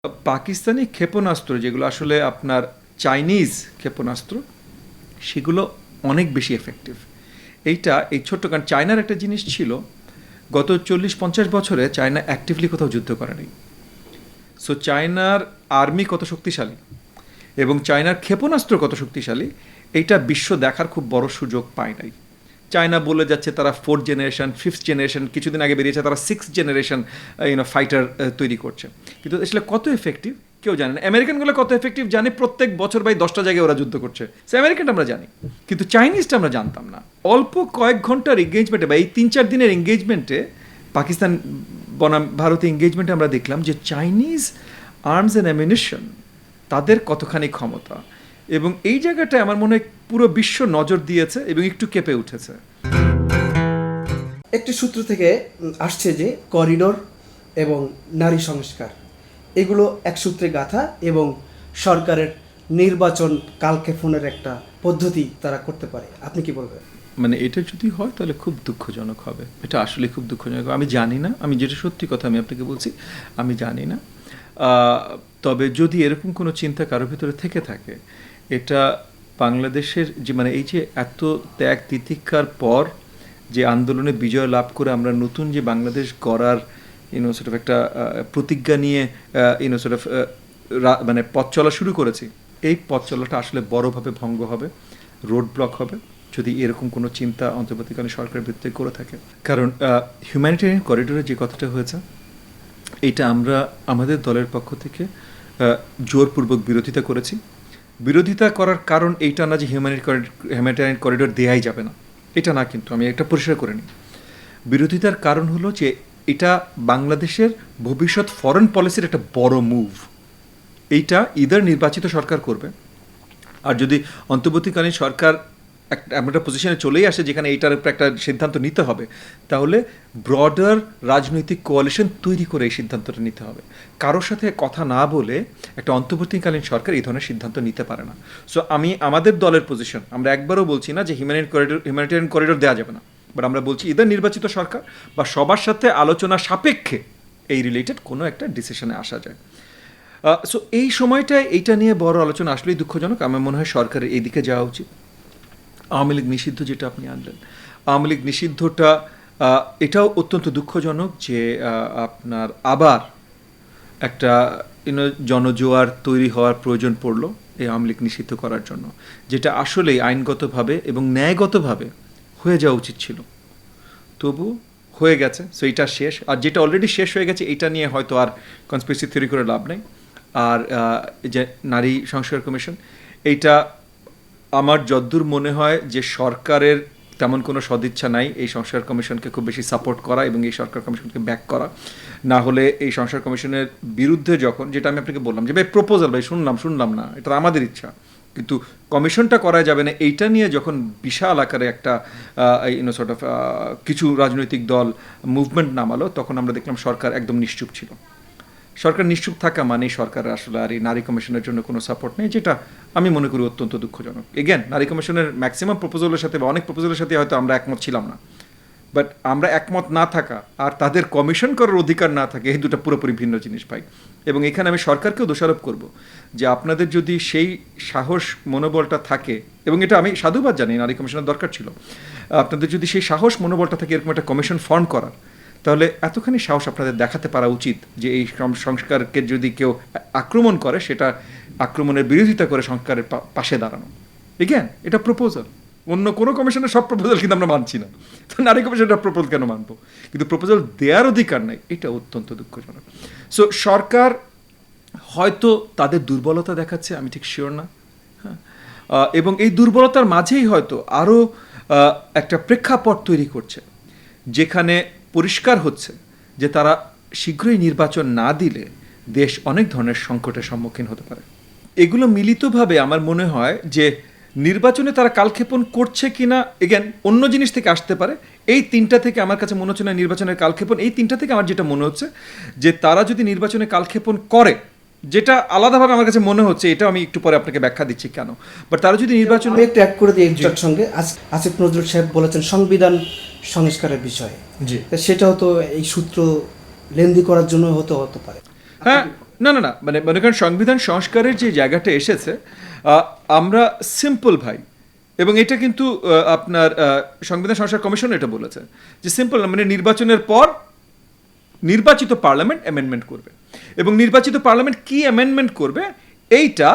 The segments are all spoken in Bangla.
পাকিস্তানি ক্ষেপণাস্ত্র যেগুলো আসলে আপনার চাইনিজ ক্ষেপণাস্ত্র সেগুলো অনেক বেশি এফেক্টিভ। এই ছোট্ট কারণ চায়নার একটা জিনিস ছিল, গত 40-50 বছরে চায়না অ্যাক্টিভলি কোথাও যুদ্ধ করে নাই। সো চায়নার আর্মি কত শক্তিশালী এবং চায়নার ক্ষেপণাস্ত্র কত শক্তিশালী এইটা বিশ্ব দেখার খুব বড় সুযোগ পায় নাই। চায়না বলে যাচ্ছে তারা 4th জেনারেশন 5th জেনারেশন, কিছুদিন আগে বেরিয়েছে তারা 6th জেনারেশন ফাইটার তৈরি করছে, কিন্তু আসলে কত এফেক্টিভ কেউ জানে না। আমেরিকানগুলো কত এফেক্টিভ জানে, প্রত্যেক বছর 10টা জায়গায় ওরা যুদ্ধ করছে, সে আমেরিকানটা আমরা জানি, কিন্তু চাইনিজটা আমরা জানতাম না। অল্প কয়েক ঘন্টার এঙ্গেজমেন্টে বা এই 3-4 দিনের এঙ্গেজমেন্টে পাকিস্তান বনাম ভারতে এঙ্গেজমেন্টে আমরা দেখলাম যে চাইনিজ আর্মস অ্যান্ড অ্যামিনিশন তাদের কতখানি ক্ষমতা, এবং এই জায়গাটায় আমার মনে হয় পুরো বিশ্ব নজর দিয়েছে এবং একটু কেঁপে উঠেছে। একটি সূত্র থেকে আসছে যে করিডোর এবং নারী সংস্কার এগুলো এক সূত্রে গাঁথা এবং সরকারের নির্বাচন কালক্ষেপণের একটা পদ্ধতি তারা করতে পারে। আপনি কি বলবেন? মানে এটা যদি হয় তাহলে খুব দুঃখজনক হবে, এটা আসলে খুব দুঃখজনক। আমি জানি না, আমি যেটা সত্যি কথা আমি আপনাকে বলছি, আমি জানি না। তবে যদি এরকম কোনো চিন্তা কারোর ভিতরে থেকে থাকে, এটা বাংলাদেশের যে মানে এই যে এত ত্যাগ তিতিক্ষার পর যে আন্দোলনে বিজয় লাভ করে আমরা নতুন যে বাংলাদেশ গড়ার একটা প্রতিজ্ঞা নিয়ে মানে পথ চলা শুরু করেছি, এই পথ চলাটা আসলে বড়ভাবে ভঙ্গ হবে, রোড ব্লক হবে যদি এরকম কোনো চিন্তা অন্তর্বর্তীকালীন সরকারের ভিত্তিতে করে থাকে। কারণ হিউম্যানিটেরিয়ান করিডোরে যে কথাটা হয়েছে, এটা আমরা আমাদের দলের পক্ষ থেকে জোরপূর্বক বিরোধিতা করেছি। বিরোধিতা করার কারণ এইটা না যে হিউম্যানিটেরিয়ান করিডোর দেয়াই যাবে না, এটা না, কিন্তু আমি একটা পরিষ্কার করে নিই। বিরোধিতার কারণ হলো যে এটা বাংলাদেশের ভবিষ্যৎ ফরেন পলিসির একটা বড় মুভ। এইটা ইদার নির্বাচিত সরকার করবে, আর যদি অন্তর্বর্তীকালীন সরকার এমন একটা পজিশনে চলেই আসে যেখানে এইটার উপর একটা সিদ্ধান্ত নিতে হবে, তাহলে ব্রডার রাজনৈতিক কোয়ালিশন তৈরি করে এই সিদ্ধান্তটা নিতে হবে। কারোর সাথে কথা না বলে একটা অন্তর্বর্তীকালীন সরকার এই ধরনের সিদ্ধান্ত নিতে পারে না। সো আমাদের দলের পজিশন, আমরা একবারও বলছি না যে হিউম্যানিটেরিয়ান করিডোর দেওয়া যাবে না, বাট আমরা বলছি ইদার নির্বাচিত সরকার বা সবার সাথে আলোচনা সাপেক্ষে এই রিলেটেড কোনো একটা ডিসিশনে আসা যায়। সো এই সময়টায় এইটা নিয়ে বড় আলোচনা আসলেই দুঃখজনক। আমার মনে হয় সরকারের এই দিকে যাওয়া উচিত। আওয়ামী লীগ নিষিদ্ধ যেটা আপনি আনলেন, আওয়ামী লীগ নিষিদ্ধটা এটাও অত্যন্ত দুঃখজনক যে আপনার আবার একটা জনজোয়ার তৈরি হওয়ার প্রয়োজন পড়লো এই আওয়ামী লীগ নিষিদ্ধ করার জন্য, যেটা আসলেই আইনগতভাবে এবং ন্যায়গতভাবে হয়ে যাওয়া উচিত ছিল, তবু হয়ে গেছে। সো এইটা শেষ, আর যেটা অলরেডি শেষ হয়ে গেছে এটা নিয়ে হয়তো আর কনস্পিরেসি থিওরি করে লাভ নেই। আর যে নারী সংস্কার কমিশন, এইটা আমার যদ্দূর মনে হয় যে সরকারের তেমন কোনো সদিচ্ছা নাই এই সংস্কার কমিশনকে খুব বেশি সাপোর্ট করা এবং এই সংস্কার কমিশনকে ব্যাক করা। না হলে এই সংস্কার কমিশনের বিরুদ্ধে যখন, যেটা আমি আপনাকে বললাম যে ভাই প্রপোজাল, ভাই শুনলাম না, এটা আমাদের ইচ্ছা, কিন্তু কমিশনটা করা যাবে না, এইটা নিয়ে যখন বিশাল আকারে একটা কিছু রাজনৈতিক দল মুভমেন্ট নামালো, তখন আমরা দেখলাম সরকার একদম নিশ্চুপ ছিল। সরকার নিশ্চুপ থাকা মানেই সরকারের আসলে আর এই নারী কমিশনের জন্য কোনো সাপোর্ট নেই, যেটা আমি মনে করি অত্যন্ত দুঃখজনক। এগেন, নারী কমিশনের ম্যাক্সিমাম প্রপোজালের সাথে বা অনেক প্রপোজালের সাথে হয়তো আমরা একমত ছিলাম না, বাট আমরা একমত না থাকা আর তাদের কমিশন করার অধিকার না থাকে, এই দুটো পুরোপুরি ভিন্ন জিনিস পাই। এবং এখানে আমি সরকারকেও দোষারোপ করব যে আপনাদের যদি সেই সাহস মনোবলটা থাকে, এবং এটা আমি সাধুবাদ জানি, নারী কমিশনের দরকার ছিল, আপনাদের যদি সেই সাহস মনোবলটা থাকে এরকম একটা কমিশন ফর্ম করার, তাহলে এতখানি সাহস আপনাদের দেখাতে পারা উচিত যে এই সংস্কারকে যদি কেউ আক্রমণ করে সেটা আক্রমণের বিরোধিতা করে সংস্কারের পাশে দাঁড়ানো। এগেন, এটা প্রপোজাল, অন্য কোনো কমিশনের সব প্রপোজাল কিন্তু আমরা মানছি না, তো নারী কমিশনের প্রপোজাল কেন মানবো? কিন্তু প্রপোজাল দেওয়ার অধিকার নাই, এটা অত্যন্ত দুঃখজনক। সো সরকার হয়তো তাদের দুর্বলতা দেখাচ্ছে, আমি ঠিক শিওর না, হ্যাঁ, এবং এই দুর্বলতার মাঝেই হয়তো আরও একটা প্রেক্ষাপট তৈরি করছে যেখানে পরিষ্কার হচ্ছে যে তারা শীঘ্রই নির্বাচন না দিলে দেশ অনেক ধরনের সংকটের সম্মুখীন হতে পারে। এগুলো মিলিতভাবে আমার মনে হয় যে নির্বাচনে তারা কালক্ষেপণ করছে কিনা, এগেন অন্য জিনিস থেকে আসতে পারে। এই তিনটা থেকে আমার কাছে মনে হচ্ছে না নির্বাচনের কালক্ষেপণ, এই তিনটা থেকে আমার যেটা মনে হচ্ছে যে তারা যদি নির্বাচনে কালক্ষেপণ করে, যেটা আলাদাভাবে আমার কাছে মনে হচ্ছে, এটা আমি একটু পরে আপনাকে ব্যাখ্যা দিচ্ছি কেন, বাট তারা যদি নির্বাচন একটু অ্যাড করে দিই এর সঙ্গে। আসিফ নজরুল সাহেব বলেছেন সংবিধান সংস্কারের বিষয়ে, সেটাও তো এই সূত্র লেন্দি করার জন্য হতে পারে। হ্যাঁ, না না না, মানে মনে করেন সংবিধান সংস্কারের যে জায়গাটা এসেছে, আমরা সিম্পল ভাই, এবং এটা কিন্তু আপনার সংবিধান সংস্কার কমিশন এটা বলেছে যে সিম্পল, মানে নির্বাচনের পর নির্বাচিত পার্লামেন্ট অ্যামেন্ডমেন্ট করবে, এবং নির্বাচিত পার্লামেন্ট কি অ্যামেন্ডমেন্ট করবে এইটা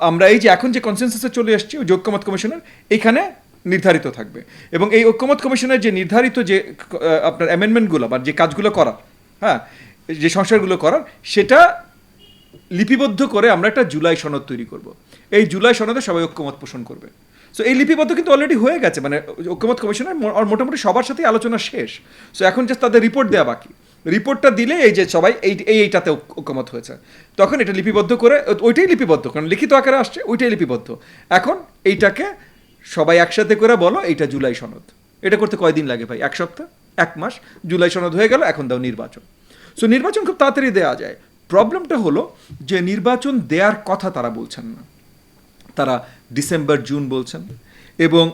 আমরা এই যে এখন যে কনসেনসাসে চলে আসছি ওই ঐক্যমত কমিশনের এইখানে নির্ধারিত থাকবে, এবং এই ঐক্যমত কমিশনের যে নির্ধারিত যে আপনার অ্যামেন্ডমেন্টগুলো বা যে কাজগুলো করার, হ্যাঁ, যে সংস্কারগুলো করার, সেটা লিপিবদ্ধ করে আমরা একটা জুলাই সনদ তৈরি করব। এই জুলাই সনদে সবাই ঐক্যমত পোষণ করবে। সো এই লিপিবদ্ধ কিন্তু অলরেডি হয়ে গেছে, মানে ঐক্যমত কমিশনের মোটামুটি সবার সাথেই আলোচনা শেষ। সো এখন জাস্ট তাদের রিপোর্ট দেওয়া বাকি। রিপোর্টটা দিলে এই যে সবাই এইটাতে ঐক্যমত হয়েছে, তখন এটা লিপিবদ্ধ করে, ওইটাই লিপিবদ্ধ, কারণ লিখিত আকারে আসছে, ওইটাই লিপিবদ্ধ। এখন এইটাকে সবাই একসাথে করে বলো এইটা জুলাই সনদ। এটা করতে কয়দিন লাগে ভাই? 1 সপ্তাহ, 1 মাস। জুলাই সনদ হয়ে গেল, এখন দাও নির্বাচন। সো নির্বাচন খুব তাড়াতাড়ি দেওয়া যায়। প্রবলেমটা হলো যে নির্বাচন দেওয়ার কথা তারা বলছেন না, তারা ডিসেম্বর জুন বলছেন, এবং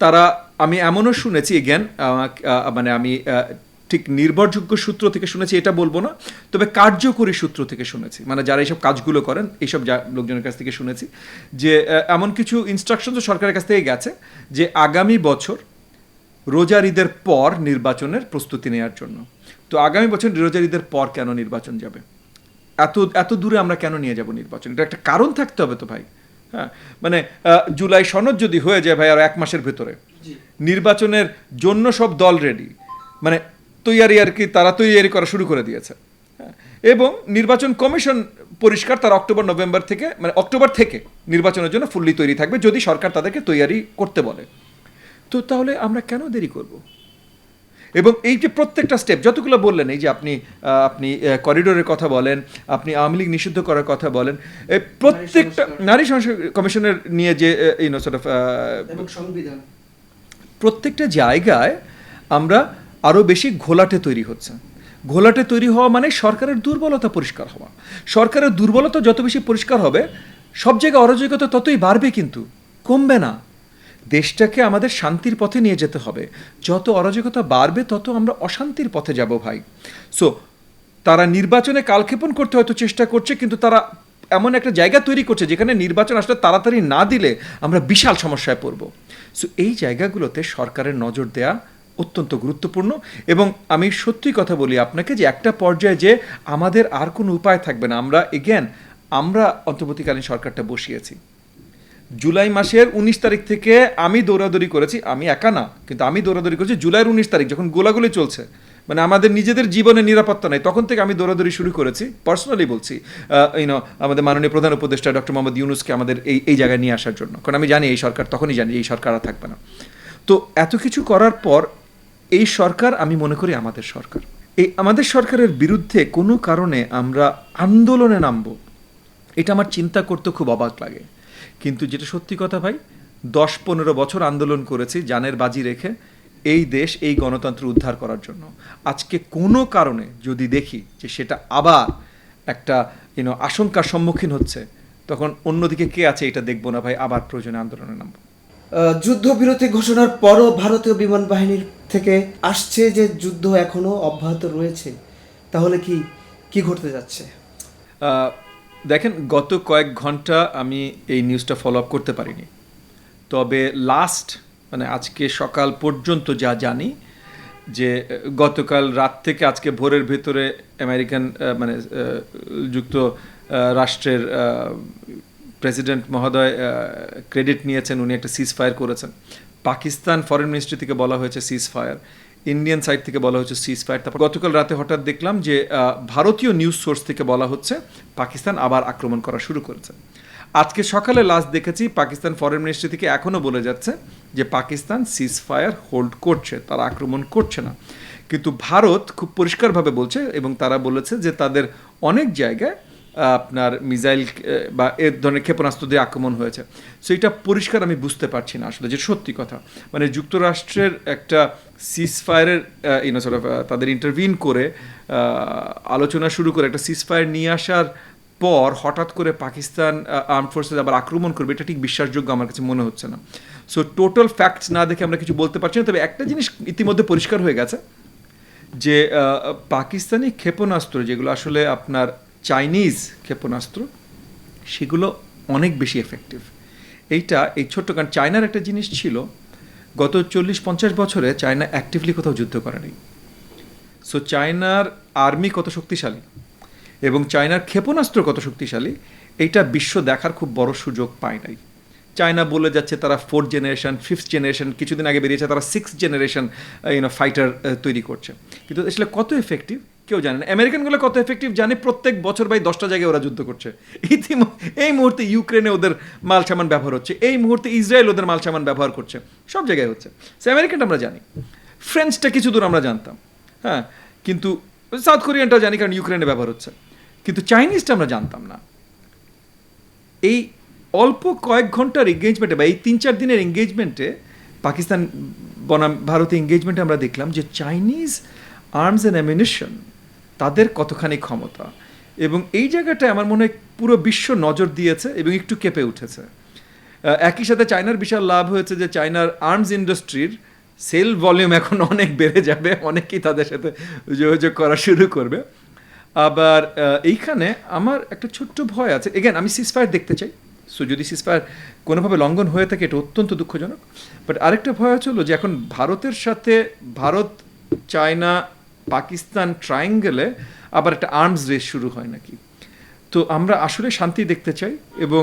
তারা, আমি এমনও শুনেছি, এগেন মানে আমি ঠিক নির্ভরযোগ্য সূত্র থেকে শুনেছি এটা বলবো না, তবে কার্যকরী সূত্র থেকে শুনেছি, মানে যারা এইসব কাজগুলো করেন এইসব লোকজনের কাছ থেকে শুনেছি যে এমন কিছু ইনস্ট্রাকশন তো সরকারের কাছ থেকে গেছে যে আগামী বছর রোজার ঈদের পর নির্বাচনের প্রস্তুতি নেওয়ার জন্য। তো আগামী বছর রোজার ঈদের পর কেন নির্বাচন যাবে? এত দূরে আমরা কেন নিয়ে যাব নির্বাচন? এটা একটা কারণ থাকতে হবে তো ভাই। হ্যাঁ, মানে জুলাই সনদ যদি হয়ে যায় ভাই আর 1 মাসের ভেতরে, নির্বাচনের জন্য সব দল রেডি, মানে তৈয়ারি আর কি, তারা তৈয়ারি করা শুরু করে দিয়েছে। হ্যাঁ, এবং নির্বাচন কমিশন পরিষ্কার, তারা অক্টোবর নভেম্বর থেকে, মানে অক্টোবর থেকে নির্বাচনের জন্য ফুললি তৈরি থাকবে যদি সরকার তাদেরকে তৈয়ারি করতে বলে। তো তাহলে আমরা কেন দেরি করব? এবং এই যে প্রত্যেকটা স্টেপ যতগুলো বললেন, এই যে আপনি করিডোরের কথা বলেন, আপনি আওয়ামী লীগ নিষিদ্ধ করার কথা বলেন, এই প্রত্যেকটা নারী সংস্কার কমিশনের নিয়ে যে সংবিধান, প্রত্যেকটা জায়গায় আমরা আরও বেশি ঘোলাটে তৈরি হচ্ছে। ঘোলাটে তৈরি হওয়া মানে সরকারের দুর্বলতা পরিষ্কার হওয়া। সরকারের দুর্বলতা যত বেশি পরিষ্কার হবে, সব জায়গায় অরাজকতা ততই বাড়বে, কিন্তু কমবে না। দেশটাকে আমাদের শান্তির পথে নিয়ে যেতে হবে। যত অরাজকতা বাড়বে তত আমরা অশান্তির পথে যাব ভাই। সো তারা নির্বাচনে কালক্ষেপণ করতে হয়তো চেষ্টা করছে, কিন্তু তারা এমন একটা জায়গা তৈরি করছে যেখানে নির্বাচন আসলে তাড়াতাড়ি না দিলে আমরা বিশাল সমস্যায় পড়ব। সো এই জায়গাগুলোতে সরকারের নজর দেয়া অত্যন্ত গুরুত্বপূর্ণ। এবং আমি সত্যি কথা বলি আপনাকে যে একটা পর্যায়ে যে আমাদের আর কোনো উপায় থাকবে না। আমরা অন্তর্বর্তীকালীন সরকারটা বসিয়েছি জুলাই মাসের 19 তারিখ থেকে। আমি দৌড়াদৌড়ি করেছি, আমি একা না, কিন্তু আমি দৌড়াদৌড়ি করেছি জুলাইয়ের 19 তারিখ, যখন গোলাগুলি চলছে, মানে আমাদের নিজেদের জীবনে নিরাপত্তা নেই, তখন থেকে আমি দৌড়াদৌড়ি শুরু করেছি। পার্সোনালি বলছি, আমাদের মাননীয় প্রধান উপদেষ্টা ডক্টর মোহাম্মদ ইউনূসকে আমাদের এই জায়গায় নিয়ে আসার জন্য, কারণ আমি জানি এই সরকার, তখনই জানি এই সরকার আর থাকবে না। তো এত কিছু করার পর এই সরকার, আমি মনে করি আমাদের সরকার, এই আমাদের সরকারের বিরুদ্ধে কোনো কারণে আমরা আন্দোলনে নামবো, এটা আমার চিন্তা করতে খুব অবাক লাগে। কিন্তু যেটা সত্যি কথা ভাই, 10-15 বছর আন্দোলন করেছি জানের বাজি রেখে এই দেশ, এই গণতন্ত্র উদ্ধার করার জন্য। আজকে কোনো কারণে যদি দেখি যে সেটা আবার একটা আশঙ্কার সম্মুখীন হচ্ছে, তখন অন্যদিকে কে আছে এটা দেখবো না ভাই, আবার প্রয়োজনে আন্দোলনে নামবো। যুদ্ধবিরতি ঘোষণার পরও ভারতীয় বিমান বাহিনীর থেকে আসছে যে যুদ্ধ এখনো অব্যাহত রয়েছে, তাহলে কি ঘটতে যাচ্ছে? দেখেন, গত কয়েক ঘন্টা আমি এই নিউজটা ফলো আপ করতে পারিনি, তবে মানে আজকে সকাল পর্যন্ত যা জানি যে গতকাল রাত থেকে আজকে ভোরের ভেতরে আমেরিকান মানে যুক্তরাষ্ট্রের প্রেসিডেন্ট মহোদয় ক্রেডিট নিয়েছেন, উনি একটা সিজ ফায়ার করেছেন। পাকিস্তান ফরেন মিনিস্ট্রি থেকে বলা হয়েছে সিজ ফায়ার, ইন্ডিয়ান সাইড থেকে বলা হচ্ছে সিজ ফায়ার। তারপর গতকাল রাতে হঠাৎ দেখলাম যে ভারতীয় নিউজ সোর্স থেকে বলা হচ্ছে পাকিস্তান আবার আক্রমণ করা শুরু করেছে। আজকে সকালে লাস্ট দেখেছি পাকিস্তান ফরেন মিনিস্ট্রি থেকে এখনও বলে যাচ্ছে যে পাকিস্তান সিজ ফায়ার হোল্ড করছে, তারা আক্রমণ করছে না। কিন্তু ভারত খুব পরিষ্কারভাবে বলছে, এবং তারা বলেছে যে তাদের অনেক জায়গায় আপনার মিসাইল বা এ ধরনের ক্ষেপণাস্ত্র দিয়ে আক্রমণ হয়েছে। সো এটা পরিষ্কার আমি বুঝতে পারছি না আসলে যে সত্যি কথা, মানে যুক্তরাষ্ট্রের একটা সিজ ফায়ারের তাদের ইন্টারভিন করে আলোচনা শুরু করে একটা সিজ ফায়ার নিয়ে আসার পর হঠাৎ করে পাকিস্তান আর্ম ফোর্সেস আবার আক্রমণ করবে, এটা ঠিক বিশ্বাসযোগ্য আমার কাছে মনে হচ্ছে না। সো টোটাল ফ্যাক্টস না দেখে আমরা কিছু বলতে পারছি না। তবে একটা জিনিস ইতিমধ্যে পরিষ্কার হয়ে গেছে যে পাকিস্তানি ক্ষেপণাস্ত্র যেগুলো আসলে আপনার চাইনিজ ক্ষেপণাস্ত্র সেগুলো অনেক বেশি এফেক্টিভ। এই ছোট্ট, কারণ চায়নার একটা জিনিস ছিল, গত 40-50 বছরে চায়না অ্যাক্টিভলি কোথাও যুদ্ধ করে নেই। সো চায়নার আর্মি কত শক্তিশালী এবং চায়নার ক্ষেপণাস্ত্র কত শক্তিশালী, এইটা বিশ্ব দেখার খুব বড় সুযোগ পায় নাই। চায়না বলে যাচ্ছে তারা 4th জেনারেশন, 5th জেনারেশন, কিছুদিন আগে বেরিয়েছে তারা 6th জেনারেশন ফাইটার তৈরি করছে, কিন্তু আসলে কত এফেক্টিভ কেউ জানে না। আমেরিকানগুলো কত এফেক্টিভ জানে, প্রত্যেক বছর 10টা জায়গায় ওরা যুদ্ধ করছে। এই মুহূর্তে ইউক্রেনে ওদের মাল সামান ব্যবহার হচ্ছে, এই মুহূর্তে ইসরায়েল ওদের মাল সামান ব্যবহার করছে, সব জায়গায় হচ্ছে। সে আমেরিকানটা আমরা জানি, ফ্রেঞ্চটা কিছু দূর আমরা জানতাম, হ্যাঁ, কিন্তু সাউথ কোরিয়ানটা জানি কারণ ইউক্রেনে ব্যবহার হচ্ছে, কিন্তু চাইনিজটা আমরা জানতাম না। এই অল্প কয়েক ঘন্টার এঙ্গেজমেন্টে বা এই 3-4 দিনের এঙ্গেজমেন্টে, পাকিস্তান বনাম ভারতীয় এঙ্গেজমেন্টে আমরা দেখলাম যে চাইনিজ আর্মস অ্যান্ড অ্যামিনিশন তাদের কতখানি ক্ষমতা, এবং এই জায়গাটায় আমার মনে হয় পুরো বিশ্ব নজর দিয়েছে এবং একটু কেঁপে উঠেছে। একই সাথে চায়নার বিশাল লাভ হয়েছে যে চায়নার আর্মস ইন্ডাস্ট্রির সেল ভলিউম এখন অনেক বেড়ে যাবে, অনেকেই তাদের সাথে যোগাযোগ করা শুরু করবে। আবার এইখানে আমার একটা ছোট্ট ভয় আছে, এগেন আমি সিজফায়ার দেখতে চাই, সো যদি সিজফায়ার কোনোভাবে লঙ্ঘন হয়ে থাকে এটা অত্যন্ত দুঃখজনক। বাট আরেকটা ভয় হলো যে এখন ভারতের সাথে ভারত, চায়না, পাকিস্তান ট্রায়াঙ্গেলে আবার একটা আর্মস রেস শুরু হয় নাকি। তো আমরা আসলে শান্তি দেখতে চাই, এবং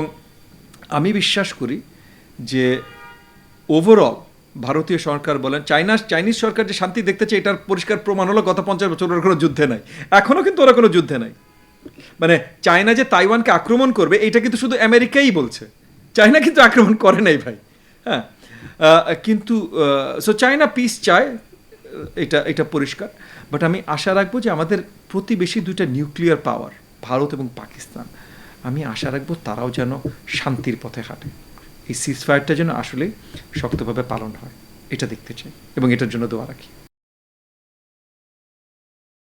আমি বিশ্বাস করি যে ওভারঅল ভারতীয় সরকার বলেন, চাইনিজ সরকার যে শান্তি দেখতে চায় এটার পরিষ্কার প্রমাণ হলো গত 50 বছর ওরা কোনো যুদ্ধে নাই, এখনও কিন্তু ওরা কোনো যুদ্ধে নাই। মানে চায়না যে তাইওয়ানকে আক্রমণ করবে এটা কিন্তু শুধু আমেরিকাই বলছে, চায়না কিন্তু আক্রমণ করে নাই ভাই, হ্যাঁ। কিন্তু সো চায়না পিস চায়, এটা পরিষ্কার। বাট আমি আশা রাখবো যে আমাদের প্রতিবেশী দুইটা নিউক্লিয়ার পাওয়ার ভারত এবং পাকিস্তান, আমি আশা রাখবো তারাও যেন শান্তির পথে হাঁটে, এই সিজফায়ারটা যেন আসলে শক্তভাবে পালন হয়, এটা দেখতে চাই এবং এটার জন্য দোয়া রাখি।